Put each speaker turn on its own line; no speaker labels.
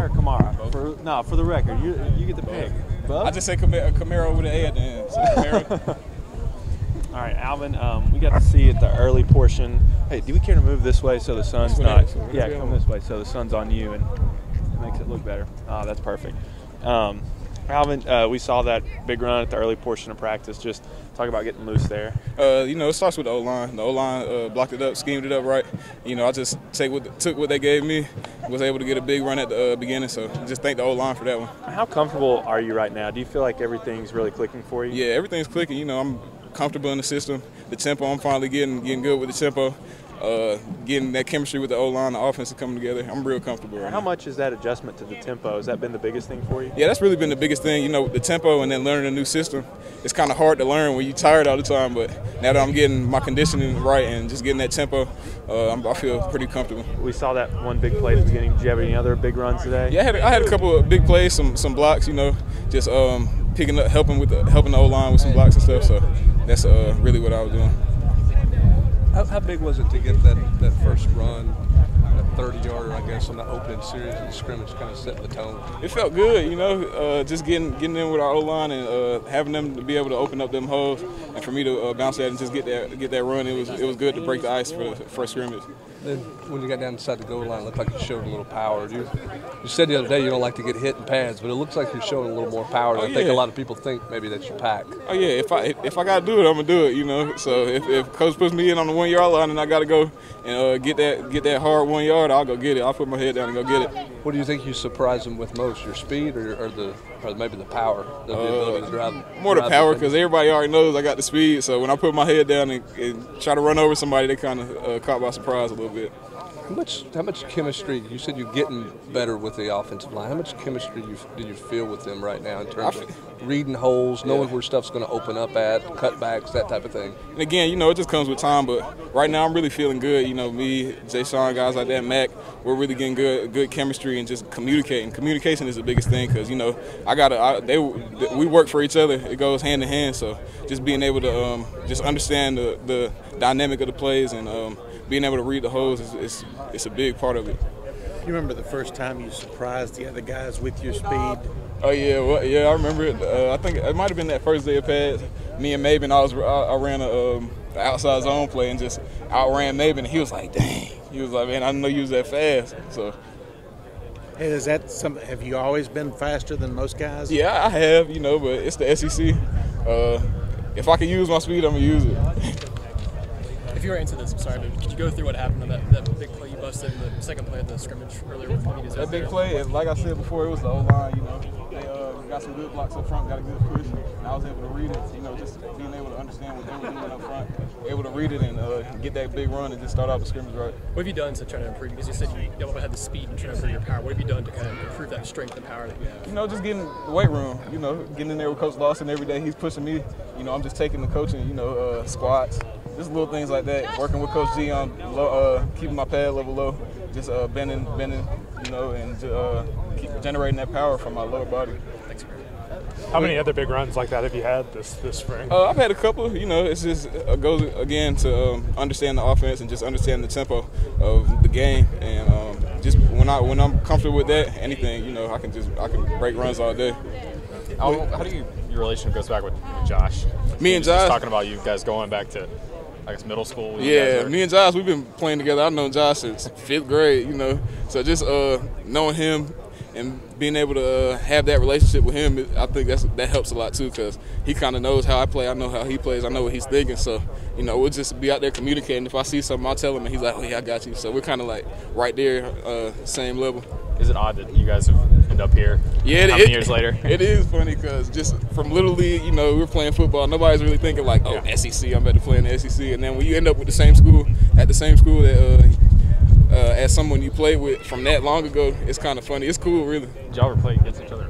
Kamara? For the record, you get the pick.
I just say Kamara with an A at the end. So Kamara.
All right, Alvin, we got to see at the early portion. Hey, do we care to move this way so the sun's not? Yeah, come this way so the sun's on you and it makes it look better. That's perfect. Alvin, we saw that big run at the early portion of practice. Just talk about getting loose there.
It starts with the O-line. The O-line blocked it up, schemed it up right. I just took what they gave me, was able to get a big run at the beginning. So just thank the O-line for that one.
How comfortable are you right now? Do you feel like everything's really clicking for you?
Yeah, everything's clicking. I'm comfortable in the system. The tempo, I'm finally getting good with the tempo. Getting that chemistry with the O-line, the offense is coming together. I'm real comfortable right now.
How much is that adjustment to the tempo? Has that been the biggest thing for you?
Yeah, that's really been the biggest thing. The tempo and then learning a new system. It's kind of hard to learn when you're tired all the time, but now that I'm getting my conditioning right and just getting that tempo, I feel pretty comfortable.
We saw that one big play at the beginning. Did you have any other big runs today?
Yeah, I had a couple of big plays, some blocks, just picking up, helping the O-line with some blocks and stuff. So that's really what I was doing.
How big was it to get that first run, that 30-yarder, I guess, on the opening series of the scrimmage, kind of setting the tone?
It felt good, just getting in with our O-line and having them to be able to open up them holes, and for me to bounce that and just get that run. It was good to break the ice for the first scrimmage.
Then when you got down inside the goal line, it looked like you showed a little power. You said the other day you don't like to get hit in pads, but it looks like you're showing a little more power. I think a lot of people think maybe that's your pack.
Oh yeah, if I got to do it, I'm gonna do it. So if coach puts me in on the 1 yard line and I got to go and get that hard 1 yard, I'll go get it. I'll put my head down and go get it.
What do you think you surprise them with most? Your speed or maybe the power, the ability to drive?
More the power, because everybody already knows I got the speed. So when I put my head down and try to run over somebody, they kind of caught by surprise a little bit.
How much chemistry? You said you're getting better with the offensive line. How much chemistry do you feel with them right now in terms of reading holes, knowing where stuff's going to open up at, cutbacks, that type of thing?
And again, it just comes with time. But right now, I'm really feeling good. Me, Jay Sean, guys like that, Mac, we're really getting good chemistry and just communicating. Communication is the biggest thing because we work for each other. It goes hand in hand. So just being able to just understand the dynamic of the plays and being able to read the holes it's a big part of it.
You remember the first time you surprised the other guys with your speed?
Oh yeah, I remember it. I think it might have been that first day of pads. Me and Maven, I ran an outside zone play and just outran Maven, and he was like, "Dang!" He was like, "Man, I didn't know you was that fast." So.
Hey, have you always been faster than most guys?
Yeah, I have. But it's the SEC. If I can use my speed, I'm gonna use it.
If you were into this, I'm sorry, but could you go through what happened on that big play you busted in the second play of the scrimmage earlier?
That big play, and like I said before, it was the O-line. They got some good blocks up front, got a good push, and I was able to read it. Just being able to understand what they were doing up front, able to read it and get that big run and just start out the scrimmage right.
What have you done to try to improve? Because you said you had the speed and trying to improve your power. What have you done to kind of improve that strength and power that you have?
Just getting the weight room. Getting in there with Coach Lawson every day. He's pushing me. I'm just taking the coaching. Squats. Just little things like that. Working with Coach G on keeping my pad level low, just bending, and keep generating that power from my lower body.
Thanks.
How many other big runs like that have you had this spring?
I've had a couple. It's just goes again to understand the offense and just understand the tempo of the game, and just when I'm comfortable with that, anything, I can break runs all day.
How do your relationship goes back with Josh?
Me and Josh
talking about you guys going back to, I guess, middle school.
Yeah, me and Josh, we've been playing together. I've known Josh since 5th grade. So just knowing him and being able to have that relationship with him, I think that helps a lot too, because he kind of knows how I play. I know how he plays. I know what he's thinking. So we'll just be out there communicating. If I see something, I'll tell him, and he's like, "Oh yeah, I got you." So we're kind of like right there, same level.
Is it odd that you guys have ended up here?
Yeah,
how many years later?
It is funny because just from Little League, we were playing football. Nobody's really thinking like, "Oh, SEC, I'm about to play in the SEC." And then when you end up with the same school that as someone you played with from that long ago, it's kind of funny. It's cool, really.
Did y'all ever play against each other?